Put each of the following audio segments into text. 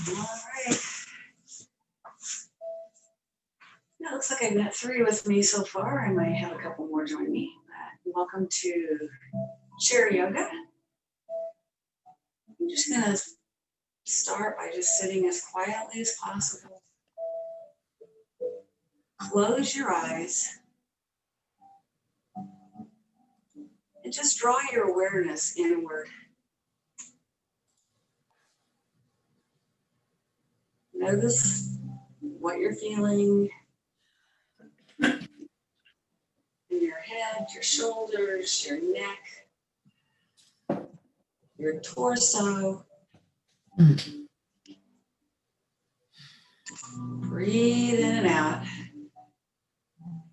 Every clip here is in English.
right. It looks like I've got 3 with me so far. I might have a couple more join me. Welcome to chair yoga. I'm just going to start by just sitting as quietly as possible. Close your eyes and just draw your awareness inward. Notice what you're feeling in your head, your shoulders, your neck, your torso. Breathe in and out.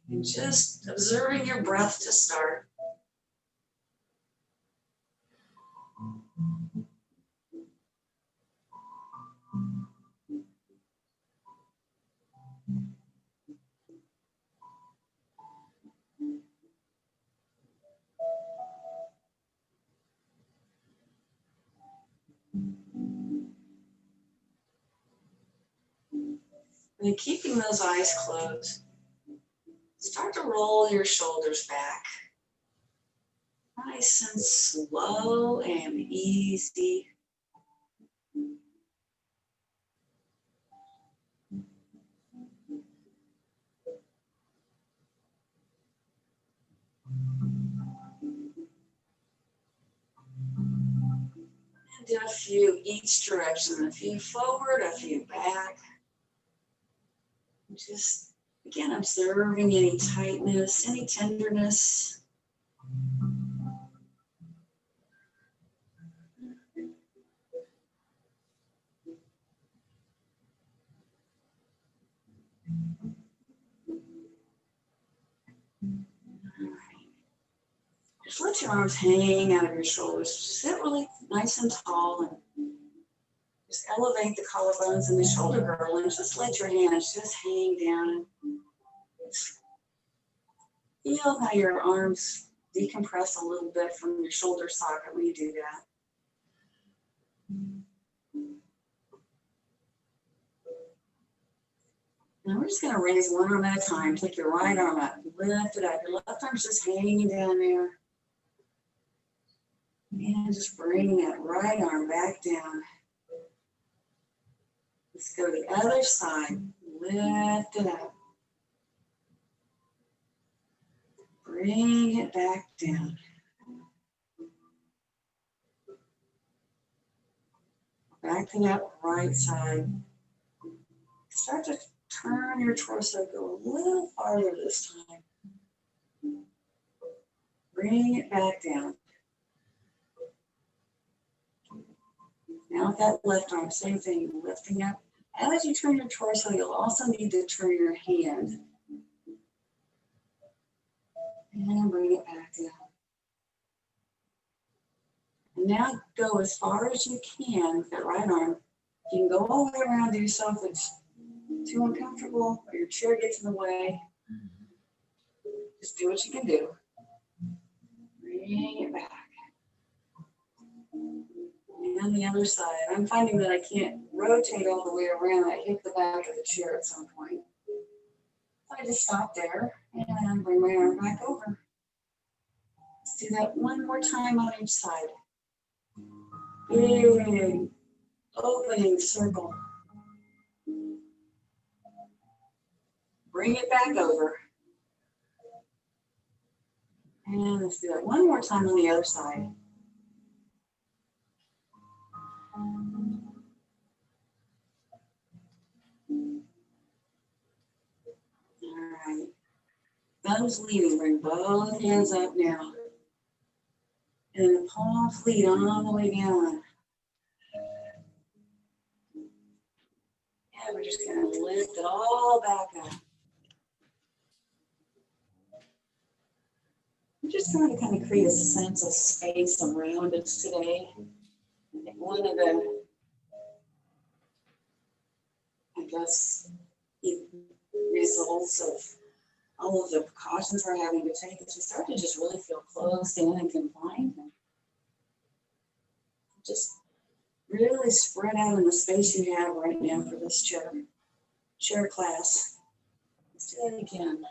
And just observing your breath to start. And keeping those eyes closed, start to roll your shoulders back. Nice and slow and easy. And do a few each direction, a few forward, a few back. Just, again, observing any tightness, any tenderness. Just let your arms hang out of your shoulders. Sit really nice and tall and just elevate the collarbones and the shoulder girdle and just let your hands just hang down. Feel how your arms decompress a little bit from your shoulder socket when you do that. Now we're just going to raise one arm at a time. Take your right arm up, lift it up. Your left arm's just hanging down there. And just bring that right arm back down. Let's go to the other side. Lift it up. Bring it back down. Back to that right side. Start to turn your torso, go a little farther this time. Bring it back down. Now with that left arm, same thing, lifting up. As you turn your torso, you'll also need to turn your hand. And bring it back down. And now go as far as you can with that right arm. You can go all the way around to yourself if it's too uncomfortable or your chair gets in the way. Just do what you can do. Bring it back. And the other side. I'm finding that I can't rotate all the way around. I hit the back of the chair at some point. So I just stop there and bring my arm back over. Let's do that one more time on each side. Big opening circle. Bring it back over. And let's do that one more time on the other side. All right. Thumbs leading. Bring both hands up now. And the palms lead all the way down. And we're just going to lift it all back up. I'm just trying to kind of create a sense of space around us today. I think one of the, results of all of the precautions we're having to take is we start to just really feel closed in and confined. Just Really spread out in the space you have right now for this chair class. Let's do that again.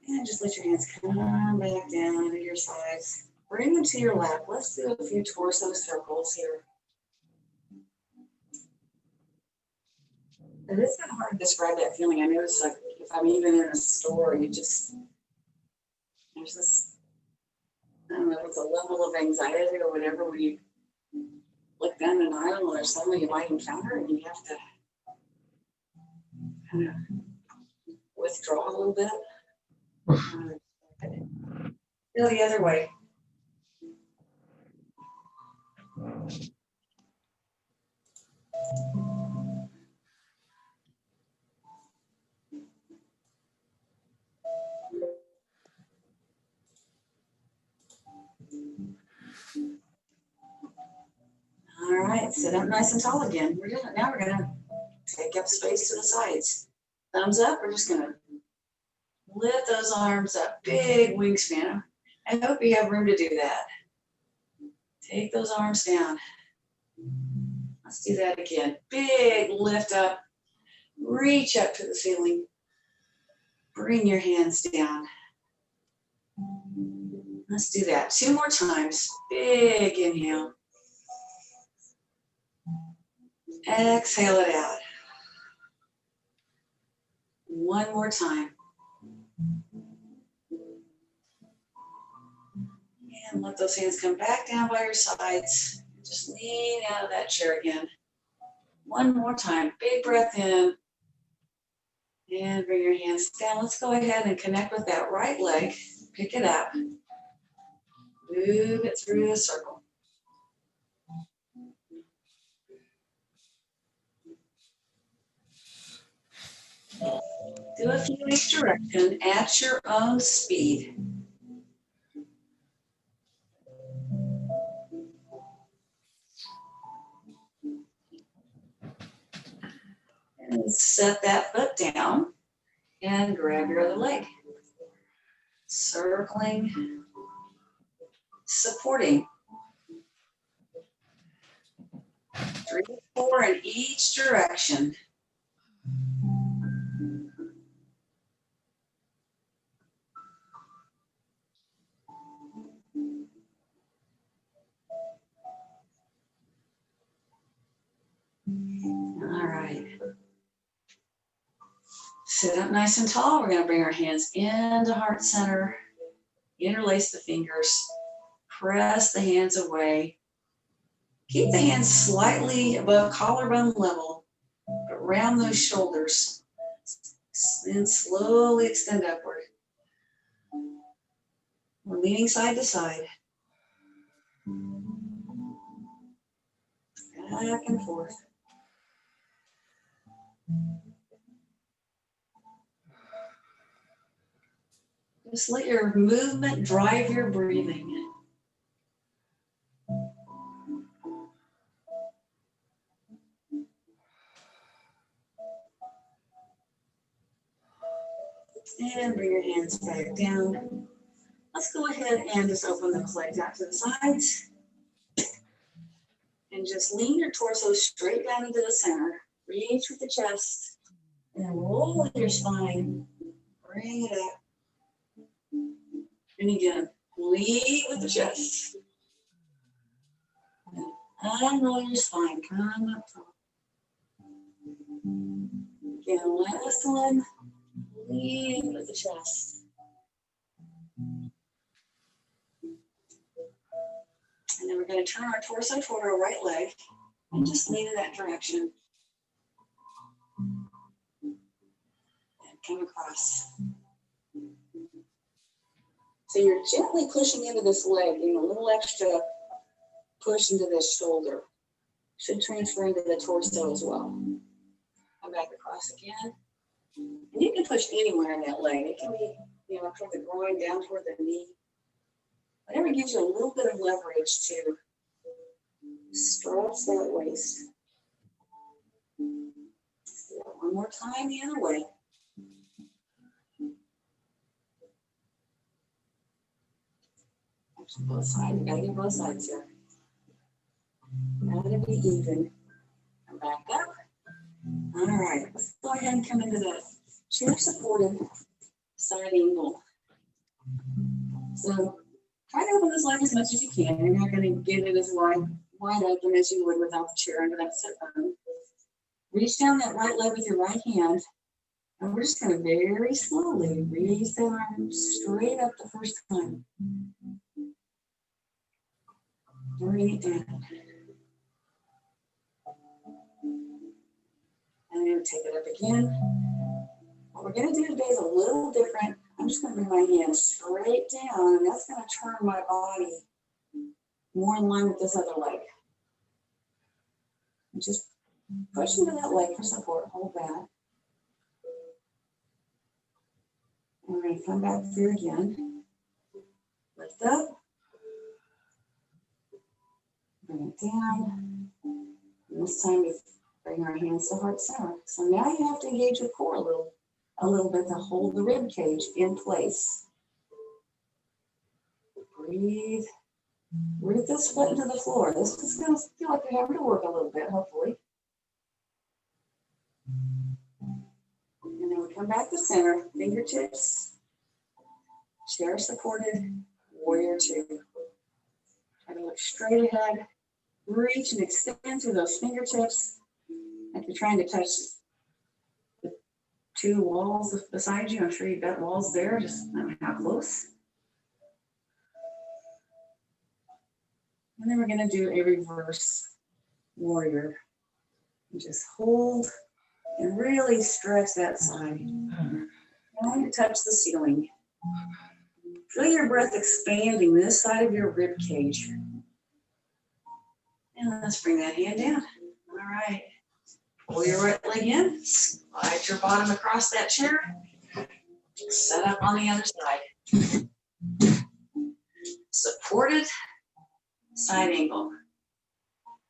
And just let your hands come back down to your sides. Bring them to your lap. Let's do a few torso circles here. It is kind of hard to describe that feeling. I notice, like, if I'm even in a store, there's this, I don't know if it's a level of anxiety or whatever, when you look down an aisle or something you might encounter and you have to kind of withdraw a little bit. Go the other way. All right, sit up nice and tall again. Now we're gonna take up space to the sides. Thumbs up, we're just gonna lift those arms up, big wingspan. I hope you have room to do that. Take those arms down. Let's do that again. Big lift up, reach up to the ceiling. Bring your hands down. Let's do that 2 more times. Big inhale. Exhale it out. 1 more time. And let those hands come back down by your sides. Just lean out of that chair again. 1 more time. Big breath in. And bring your hands down. Let's go ahead and connect with that right leg. Pick it up. Move it through the circle. Do a few each direction at your own speed. And set that foot down and grab your other leg. Circling, supporting. 3 to 4 in each direction. All right. Sit up nice and tall. We're going to bring our hands into heart center. Interlace the fingers. Press the hands away. Keep the hands slightly above collarbone level, but round those shoulders. Then slowly extend upward. We're leaning side to side. Back and forth. Just let your movement drive your breathing. And bring your hands back down. Let's go ahead and just open those legs out to the sides. And just lean your torso straight down into the center. Reach with the chest. And roll your spine. Bring it up. And again, lead with the chest. And unroll your spine. Come up top. Again, last one. Lead with the chest. And then we're going to turn our torso toward our right leg and just lean in that direction. And come across. So you're gently pushing into this leg, a little extra push into this shoulder. Should transfer into the torso as well. Come back across again. And you can push anywhere in that leg. It can be, toward the groin, down toward the knee. Whatever gives you a little bit of leverage to stretch that waist. Let's do that one more time the other way. both sides. You gotta get both sides here. Gotta be even. Come back up. All right, let's go ahead and come into the chair supported side angle. So try to open this leg as much as you can. You're not going to get it as wide open as you would without the chair under that sit bone. Reach down that right leg with your right hand, and we're just going to very slowly raise that arm straight up the first time. Bring it down. And then take it up again. What we're going to do today is a little different. I'm just going to bring my hand straight down, and that's going to turn my body more in line with this other leg. And just push into that leg for support. Hold that. And we're going to come back through again. Lift up. Bring it down. And this time we bring our hands to heart center. So now you have to engage your core a little bit to hold the rib cage in place. Breathe. Root this foot into the floor. This is going to feel like you're having to work a little bit, hopefully. And then we come back to center, fingertips, chair supported, warrior two. Try to look straight ahead. Reach and extend through those fingertips. Like you're trying to touch the two walls beside you. I'm sure you've got walls there, just not how close. And then we're going to do a reverse warrior. And just hold and really stretch that side. Trying to touch the ceiling. Feel your breath expanding this side of your rib cage. And let's bring that hand down. All right. Pull your right leg in. Slide your bottom across that chair. Set up on the other side. Supported side angle.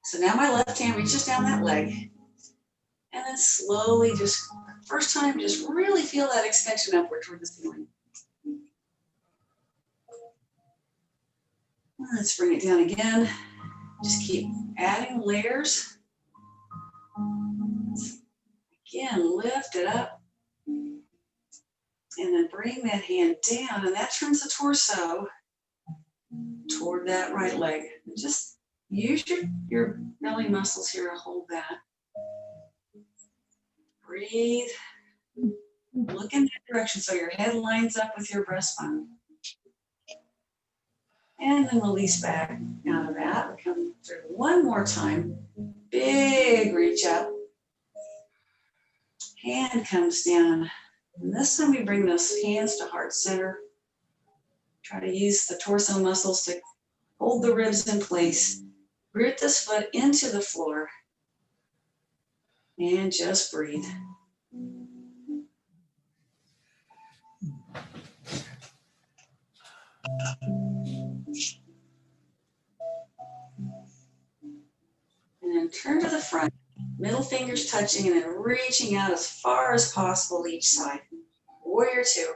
So now my left hand reaches down that leg. And then slowly, just first time, just really feel that extension upward toward the ceiling. Let's bring it down again. Just keep adding layers. Again, lift it up. And then bring that hand down, and that turns the torso toward that right leg. And just use your belly muscles here to hold that. Breathe. Look in that direction so your head lines up with your breastbone. And then release back out of that. We come through one more time. Big reach up. Hand comes down. And this time we bring those hands to heart center. Try to use the torso muscles to hold the ribs in place. Root this foot into the floor. And just breathe. And then turn to the front, middle fingers touching, and then reaching out as far as possible each side. Warrior two.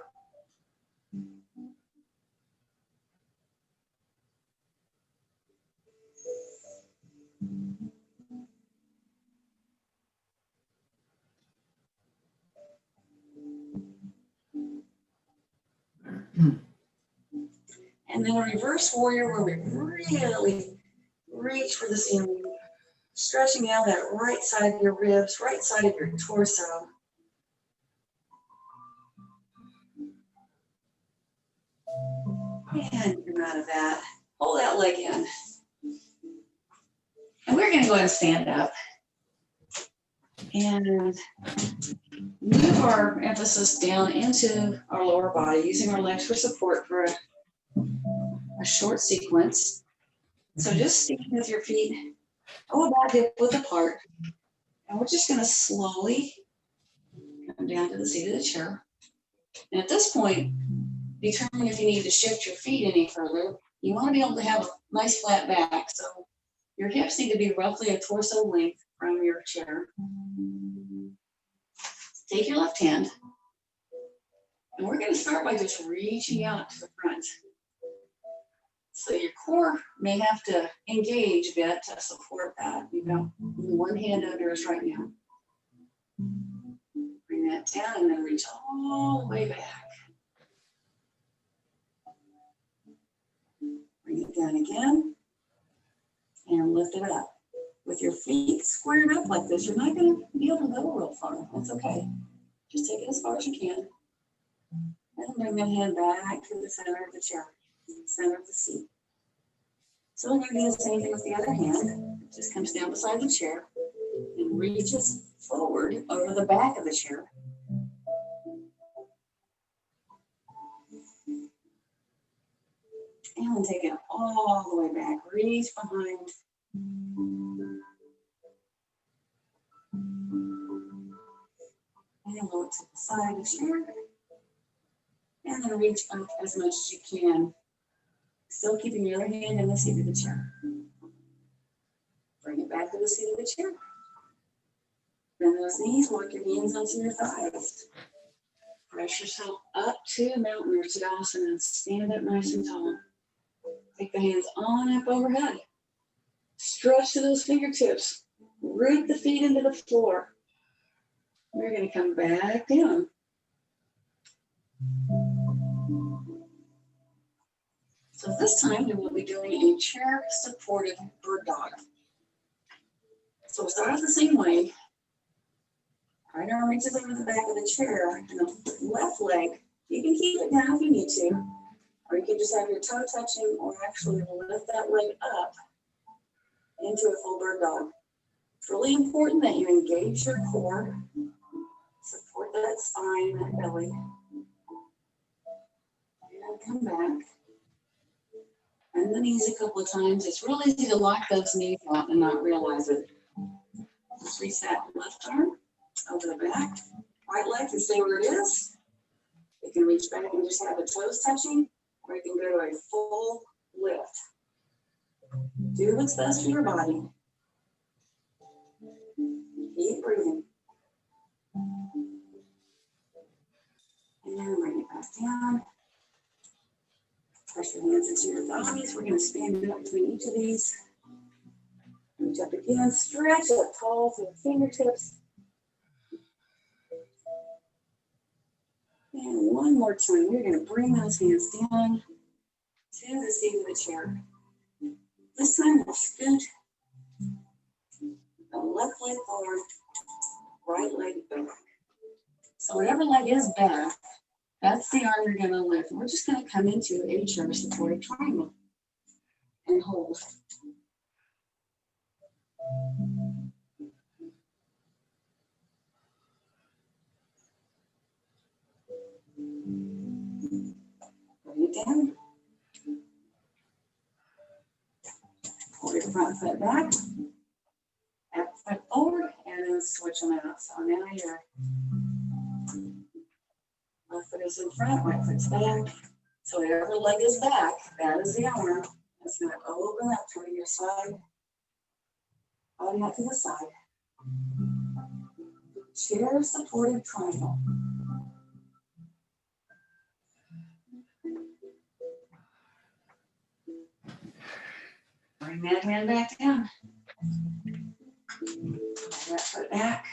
And then a reverse warrior where we really reach for the ceiling, stretching out that right side of your ribs, right side of your torso. And come out of that. Hold that leg in. And we're going to go ahead and stand up. And move our emphasis down into our lower body, using our legs for support for a short sequence. So just stand with your feet about hip width apart. And we're just going to slowly come down to the seat of the chair. And at this point, determine if you need to shift your feet any further. You want to be able to have a nice flat back. So your hips need to be roughly a torso length from your chair. Take your left hand, and we're going to start by just reaching out to the front. So your core may have to engage a bit to support that. You've got one hand under us right now. Bring that down and then reach all the way back. Bring it down again and lift it up. With your feet squared up like this, you're not going to be able to go real far. That's okay. Just take it as far as you can. And bring that hand back to the center of the chair, center of the seat. So we're going to do the same thing with the other hand. It just comes down beside the chair and reaches forward over the back of the chair. And then take it all the way back. Reach behind. And go to the side of the chair. And then reach up as much as you can. Still keeping your other hand in the seat of the chair. Bring it back to the seat of the chair. Bend those knees, walk your hands onto your thighs. Press yourself up to mountain or Tadasana and stand up nice and tall. Take the hands on up overhead. Stretch to those fingertips. Root the feet into the floor. We're going to come back down. So this time we will be doing a chair-supported bird dog. So we'll start out the same way. Right arm reaches over the back of the chair, and the left leg, you can keep it down if you need to, or you can just have your toe touching, or actually lift that leg up into a full bird dog. It's really important that you engage your core, support that spine, that belly, and come back. And the knees a couple of times. It's real easy to lock those knees out and not realize it. Just reach that left arm over the back. Right leg can stay where it is. You can reach back and just have the toes touching, or you can go to a full lift. Do what's best for your body. Keep breathing. And bring it back down. Press your hands into your thighs. We're going to stand up between each of these. Reach up again. Stretch up tall through the fingertips. And one more time. We're going to bring those hands down to the seat of the chair. This time we'll scoot the left leg forward, right leg back. So whatever leg is back, that's the arm you're going to lift. We're just going to come into a chair supported triangle and hold. Bring it down. Pull your front foot back. Back foot forward, and then switch them out. So now your left foot is in front, right foot's back. So whatever leg is back, that is the arm. It's going to open up to your side, body out to the side. Chair supported triangle. Bring that hand back down. That foot back.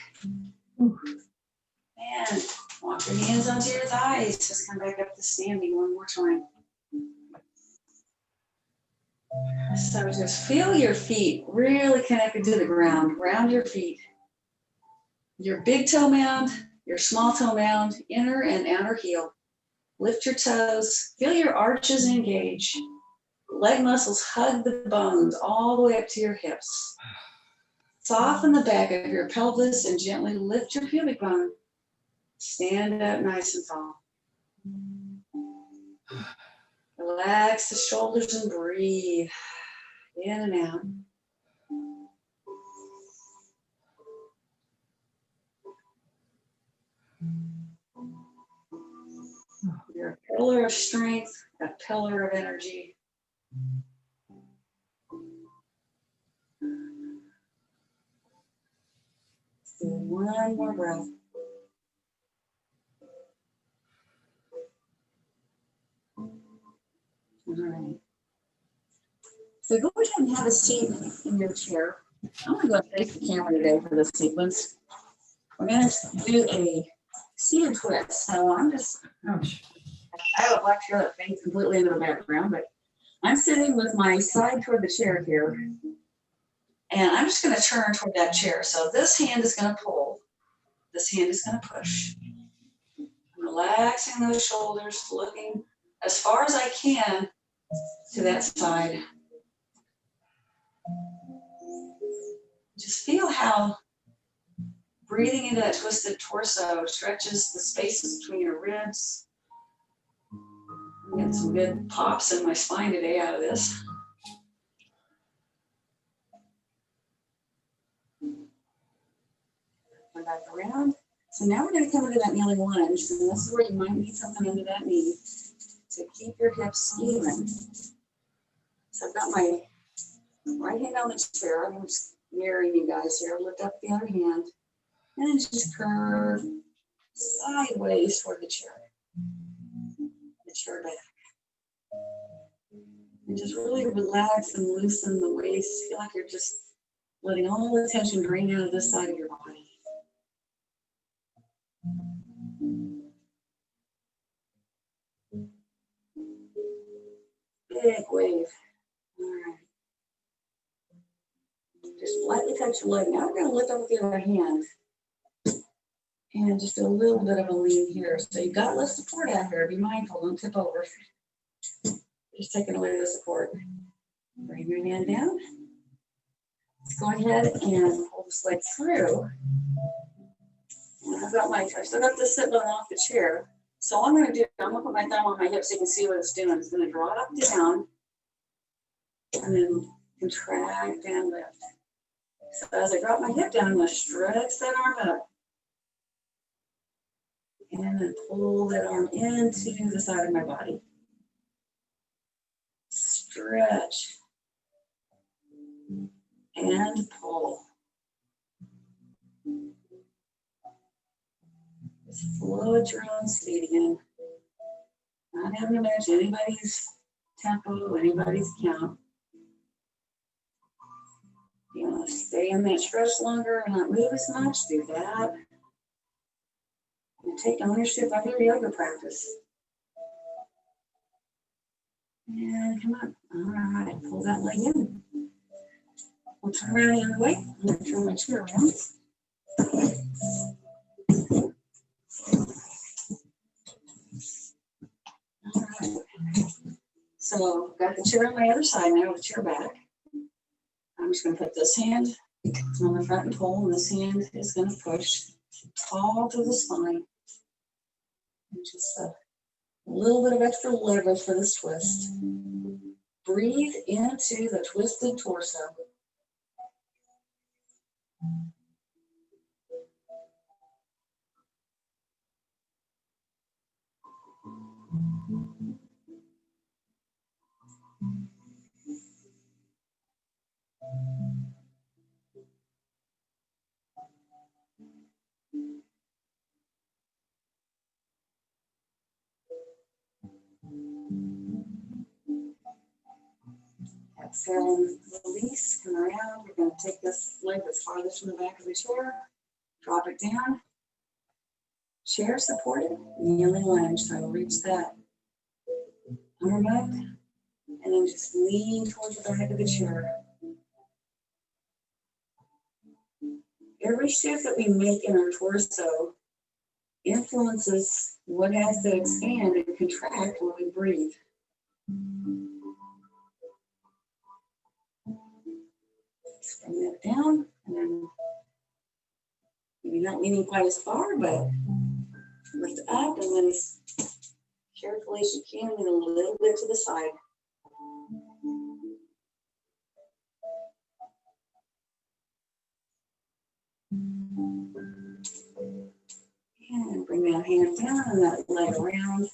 And walk your hands onto your thighs. Just come back up to standing one more time. So just feel your feet really connected to the ground. Ground your feet. Your big toe mound, your small toe mound, inner and outer heel. Lift your toes. Feel your arches engage. Leg muscles hug the bones all the way up to your hips. Soften the back of your pelvis and gently lift your pubic bone. Stand up nice and tall. Relax the shoulders and breathe in and out. You're a pillar of strength, a pillar of energy. Do one more breath. All right. So go ahead and have a seat in your chair. I'm going to go face the camera today for this sequence. We're going to do a seated twist. So I'm just, I have a black chair that fades completely into the background, but I'm sitting with my side toward the chair here. And I'm just going to turn toward that chair. So this hand is going to pull. This hand is going to push. I'm relaxing those shoulders, looking as far as I can to that side. Just feel how breathing into that twisted torso stretches the spaces between your ribs. I'm getting some good pops in my spine today out of this. Come back around. So now we're going to come into that kneeling lunge. And this is where you might need something under that knee to keep your hips even. So I've got my right hand on the chair. I'm just mirroring you guys here. Lift up the other hand. And then just curve sideways toward the chair. The chair back. And just really relax and loosen the waist. Feel like you're just letting all the tension drain out of this side of your body. Big wave. All right. Just lightly touch your leg. Now we're going to lift up with the other hand. And just a little bit of a lean here. So you've got less support out here. Be mindful, don't tip over. Just taking away the support. Bring your hand down. Let's go ahead and pull this leg through. And I still got this sitting off the chair. So all I'm going to do, I'm going to put my thumb on my hip so you can see what it's doing. It's going to draw it up, down, and then contract and lift. So as I drop my hip down, I'm going to stretch that arm up. And then pull that arm into the side of my body. Stretch. And pull. Just flow at your own speed again. Not having to match anybody's tempo, anybody's count. You want to stay in that stretch longer and not move as much, do that. And take ownership of your yoga practice. And come on. All right, pull that leg in. We'll turn around the other way. I'm going to turn my chair around. All right. So got the chair on my other side now, the chair back. I'm just going to put this hand on the front and pull, and this hand is going to push tall to the spine. And just a little bit of extra leverage for this twist. Breathe into the twisted torso. Exhale and release, come around. We're going to take this leg that's farthest from the back of the chair, drop it down. Chair supported, kneeling lunge. So I'll reach that arm up and then just lean towards the back of the chair. Every shift that we make in our torso influences what has to expand and contract when we breathe. Just bring that down, and then maybe not leaning quite as far, but lift up, and then as carefully as you can, lean a little bit to the side. And bring that hand down and that leg around.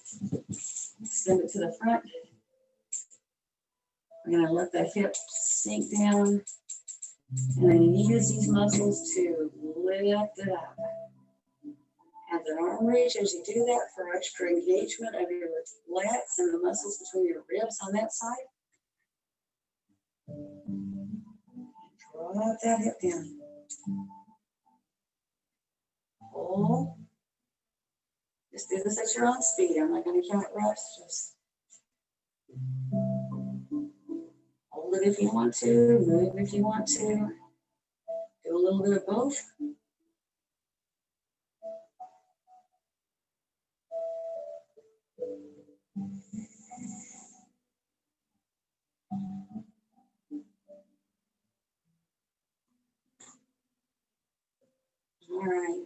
Extend it to the front. We're going to let the hip sink down. And then use these muscles to lift it up. Have that arm reach as you do that for extra engagement of your lats and the muscles between your ribs on that side. Drop that hip down. Pull. Just do this at your own speed. I'm not going to count reps. Just hold it if you want to, move if you want to. Do a little bit of both. All right.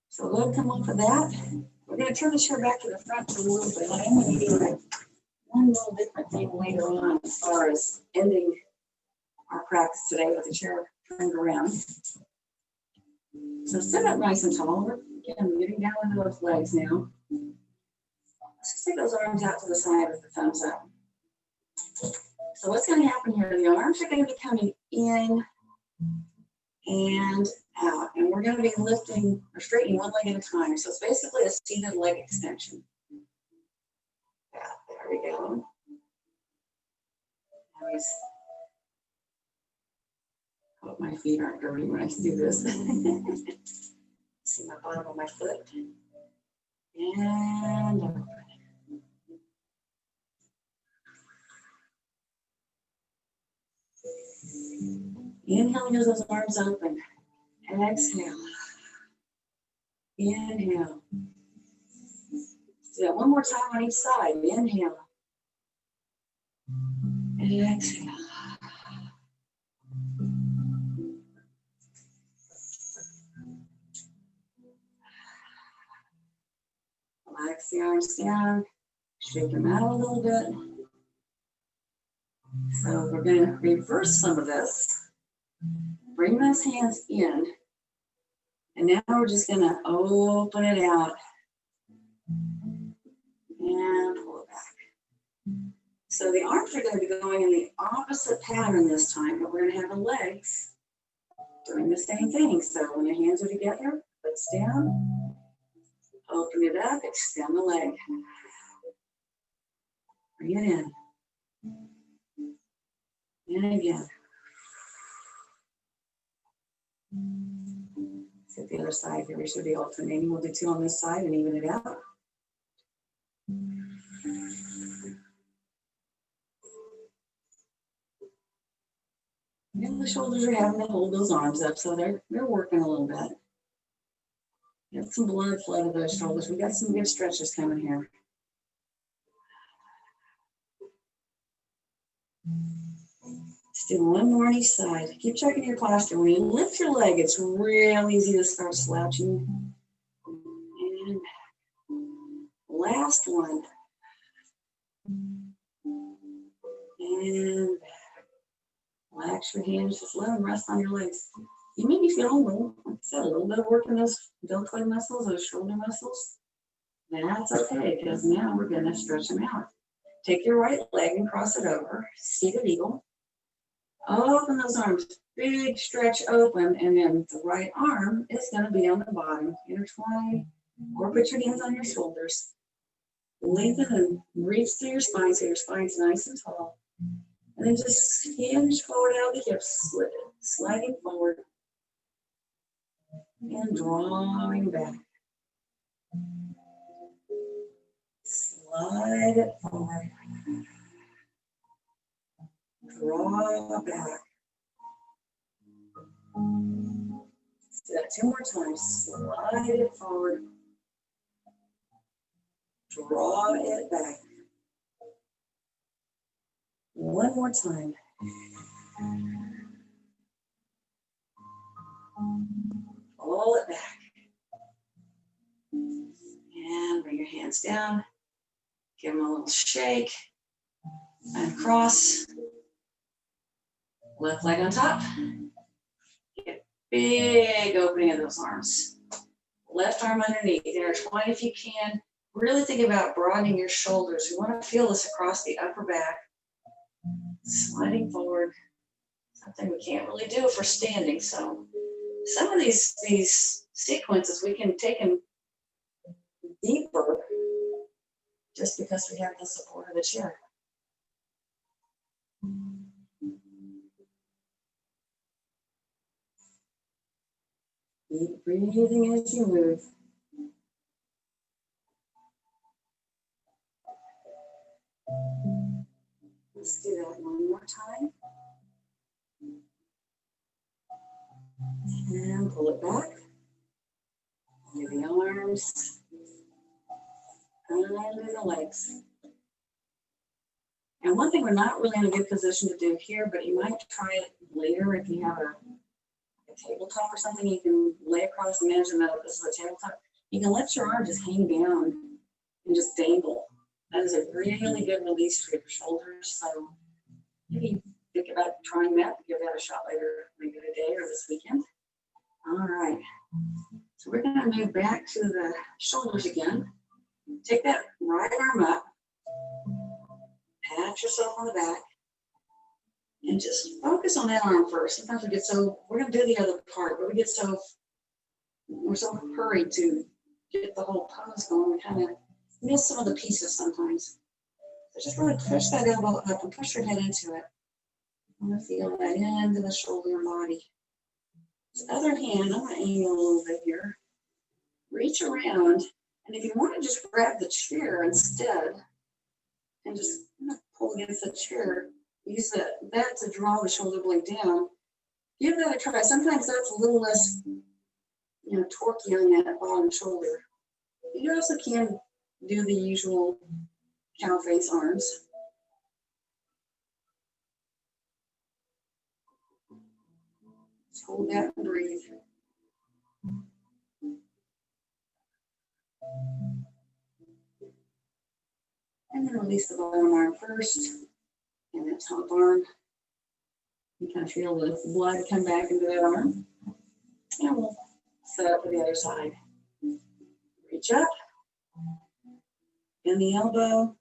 So we'll come off of that. We're going to turn the chair back to the front for a little bit. I'm going to do like one little different thing later on as far as ending our practice today with the chair turned around. So sit up nice and tall. We're getting down into those legs now. Let's just take those arms out to the side with the thumbs up. So what's going to happen here? The arms are going to be coming in and out, and we're going to be lifting or straightening one leg at a time. So it's basically a seated leg extension. Yeah, there we go. Nice. Hope my feet aren't dirty when I do this. See my bottom of my foot. And open. Inhale, use those arms open. Exhale. Inhale. Do that one more time on each side. Inhale. Exhale. Relax the arms down. Shake them out a little bit. So we're going to reverse some of this. Bring those hands in. And now we're just going to open it out. And pull it back. So the arms are going to be going in the opposite pattern this time, but we're going to have the legs doing the same thing. So when your hands are together, foot's down, open it up, extend the leg. Bring it in. And again. Hit the other side here. We should be alternating. We'll do two on this side and even it out. And the shoulders are having to hold those arms up, so they're working a little bit. Get some blood flow to those shoulders. We got some good stretches coming here. Let's do one more on each side. Keep checking your posture. When you lift your leg, it's real easy to start slouching. And last one. And back. Relax your hands, just let them rest on your legs. You may be feeling like I said, a little bit of work in those deltoid muscles, those shoulder muscles. That's okay, because now we're going to stretch them out. Take your right leg and cross it over, seated eagle. Open those arms, big stretch open, and then the right arm is going to be on the bottom. Intertwine, or put your hands on your shoulders. Lengthen and reach through your spine so your spine's nice and tall. And then just hinge forward out of the hips, sliding forward and drawing back. Slide it forward. Draw back. Let's do that two more times. Slide it forward. Draw it back. One more time. Pull it back. And bring your hands down. Give them a little shake. And cross. Left leg on top. Get big opening of those arms. Left arm underneath. Intertwine if you can. Really think about broadening your shoulders. We want to feel this across the upper back. Sliding forward. Something we can't really do if we're standing. So some of these sequences we can take them deeper just because we have the support of the chair. Keep breathing as you move. Let's do that one more time. And pull it back. Do the arms. And do the legs. And one thing we're not really in a good position to do here, but you might try it later if you have a tabletop or something. You can lay across, imagine that this is a tabletop. You can let your arm just hang down and just dangle. That is a really good release for your shoulders. So maybe think about trying that, give that a shot later, maybe today or this weekend. All right. So we're going to move back to the shoulders again. Take that right arm up. Pat yourself on the back. And just focus on that arm first. Sometimes we get so, we're going to do the other part, but we're so hurried to get the whole pose going. We kind of miss some of the pieces sometimes. So just really push that elbow up and push your head into it. I'm going to feel that into the shoulder and body. This other hand, I'm going to angle a little bit here. Reach around, and if you want to just grab the chair instead, and just pull against the chair, use that to draw the shoulder blade down. Give that a try. Sometimes that's a little less, torquey on that bottom shoulder. You also can do the usual cow face arms. Just hold that and breathe. And then release the bottom arm first, and that top arm. You kind of feel the blood come back into that arm. And we'll set up for the other side. Reach up, bend the elbow,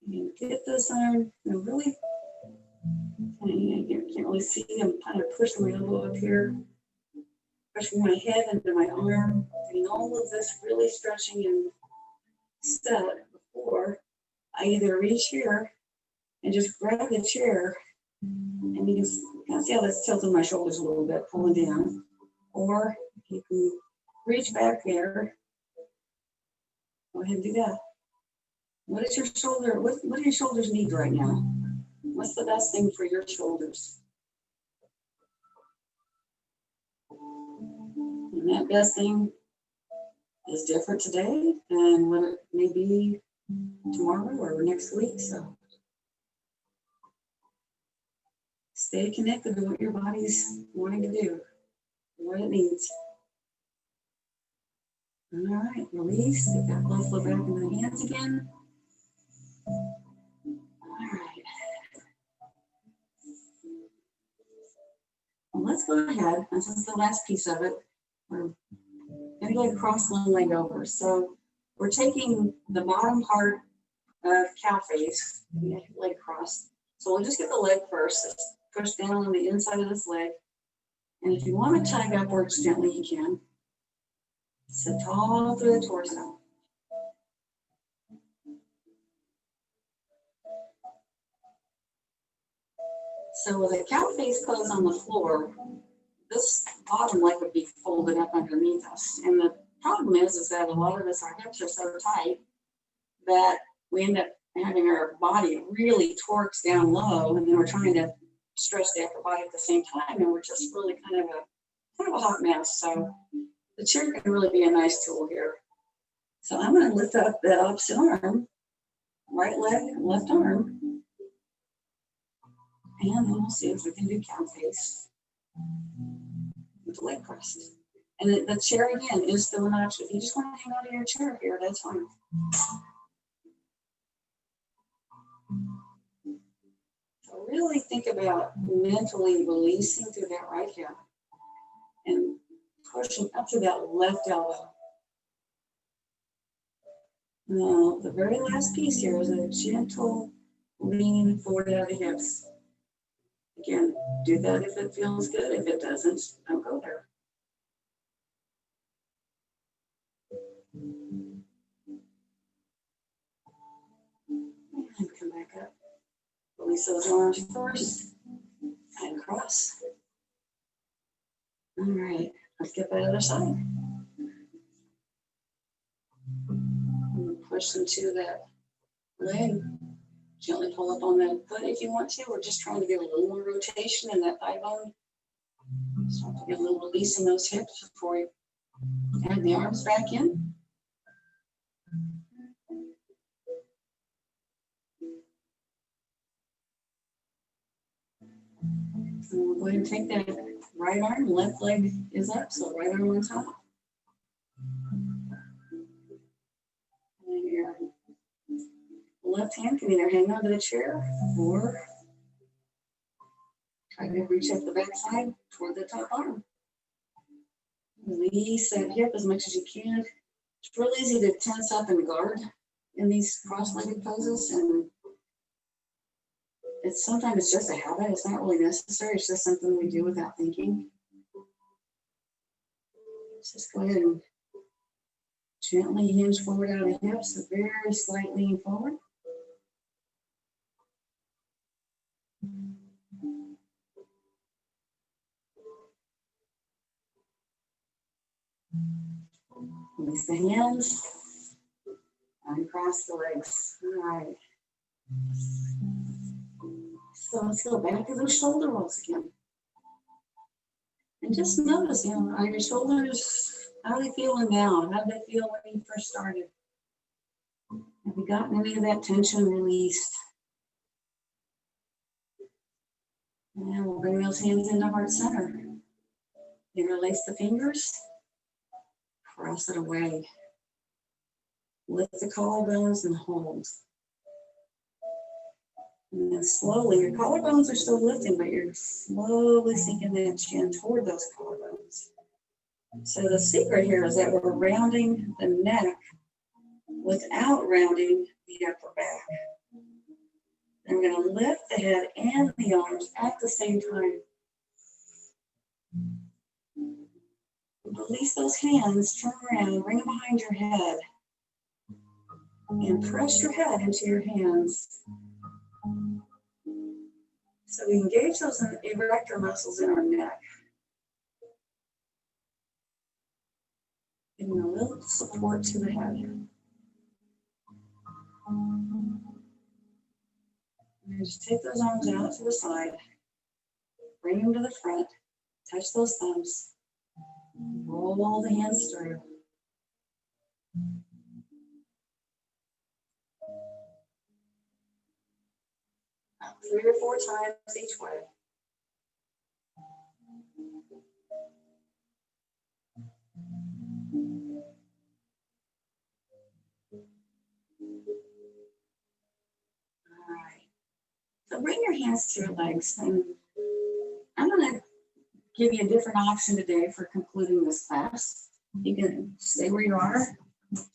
and get this arm, really, you can't really see, I'm kind of pushing my elbow up here, pushing my head into my arm, getting all of this really stretching and set before I either reach here and just grab the chair, and you can kind of see how that's tilting my shoulders a little bit, pulling down, or you can reach back there. Go ahead and do that. What is your shoulder? What do your shoulders need right now? What's the best thing for your shoulders? And that best thing is different today than what it may be tomorrow or next week. So stay connected to what your body's wanting to do, what it needs. All right, release. Get that blood flow back into the hands again. All right. Well, let's go ahead. This is the last piece of it. We're going to go across one leg over. So we're taking the bottom part of cow face, leg cross. So we'll just get the leg first. Just push down on the inside of this leg. And if you want to tug upwards gently, you can. Sit tall through the torso. So with a cow face pose on the floor, this bottom leg would be folded up underneath us. And the problem is that a lot of us, our hips are so tight that we end up having our body really torques down low, and then we're trying to stretch the upper body at the same time, and we're just really kind of a hot mess. So the chair can really be a nice tool here. So I'm going to lift up that opposite arm, right leg, left arm, and then we'll see if we can do cow face with the leg crossed. And the chair again is still an option. If you just want to hang out in your chair here, that's fine. So really think about mentally releasing through that right hip and pushing up to that left elbow. Now, the very last piece here is a gentle lean forward out of the hips. Again, do that if it feels good. If it doesn't, don't go there. And come back up. Release those arms first and cross. All right. Let's get that other side. Push into that leg. Gently pull up on that foot if you want to. We're just trying to get a little more rotation in that thigh bone. Start to get a little release in those hips before we add the arms back in. And we'll go ahead and take that right arm, left leg is up, so right arm on top. And your left hand can either hang onto the chair or try to reach up the back side toward the top arm. Release that hip as much as you can. It's real easy to tense up and guard in these cross-legged poses, and sometimes it's just a habit. It's not really necessary. It's just something we do without thinking. Let's just go ahead and gently hinge forward out of the hips, a very slight lean forward. Release the hands and cross the legs. All right. So let's go back to those shoulder rolls again. And just notice, are your shoulders, how are they feeling now? How did they feel when you first started? Have you gotten any of that tension released? And we'll bring those hands into heart center. Interlace the fingers. Press it away. Lift the collarbones and hold. And then slowly, your collarbones are still lifting, but you're slowly sinking that chin toward those collarbones. So the secret here is that we're rounding the neck without rounding the upper back. And we're going to lift the head and the arms at the same time. Release those hands, turn around, bring them behind your head, and press your head into your hands. So we engage those erector muscles in our neck. Giving a little support to the head. And just take those arms out to the side, bring them to the front, touch those thumbs. Roll the hands through. About 3 or 4 times each way. All right. So bring your hands to your legs, and I'm going to give you a different option today for concluding this class. You can stay where you are,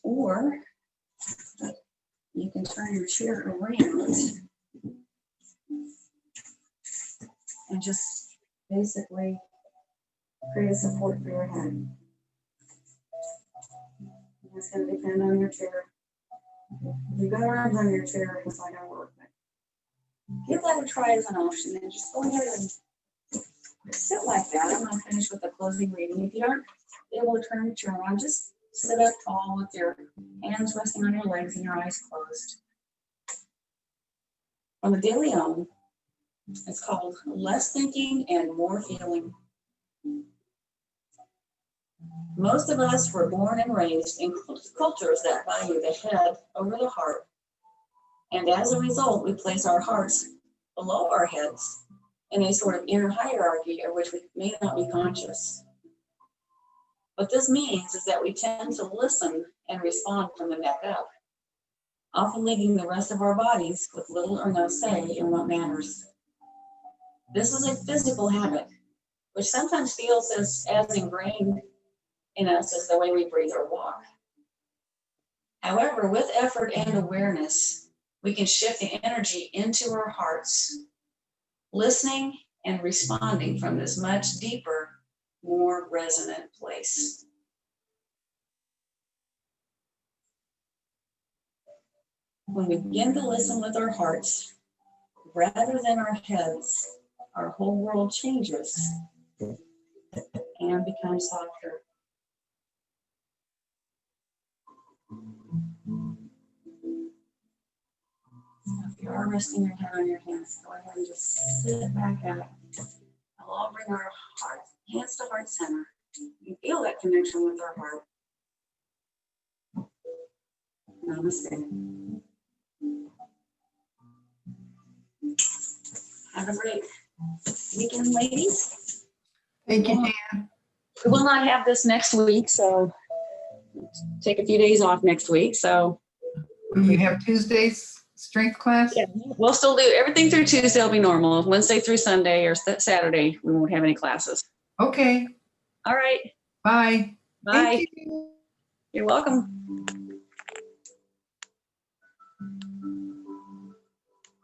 or you can turn your chair around and just basically create a support for your head. It's going to depend on your chair. If you've got arms on your chair, it's not going to work. Give that a try as an option, and just go ahead and sit like that. I'm going to finish with a closing reading. If you aren't able to turn your chair around, just sit up tall with your hands resting on your legs and your eyes closed. On the Daily Om, it's called Less Thinking and More Feeling. Most of us were born and raised in cultures that value the head over the heart. And as a result, we place our hearts below our heads in a sort of inner hierarchy of which we may not be conscious. What this means is that we tend to listen and respond from the neck up, often leaving the rest of our bodies with little or no say in what matters. This is a physical habit, which sometimes feels as ingrained in us as the way we breathe or walk. However, with effort and awareness, we can shift the energy into our hearts, listening and responding from this much deeper, more resonant place. When we begin to listen with our hearts, rather than our heads, our whole world changes. and become softer. So if you are resting your head on your hands, go ahead and just sit back up. We'll all bring our hands to heart center. You feel that connection with our heart. Namaste. Have a great weekend, ladies. Thank you, Jan. We will not have this next week, so take a few days off next week. So You have Tuesday's strength class? yeah, we'll still do everything through Tuesday. Will be normal. Wednesday through Sunday or Saturday, we won't have any classes. Okay, All right. bye. Bye. Thank you. You're welcome.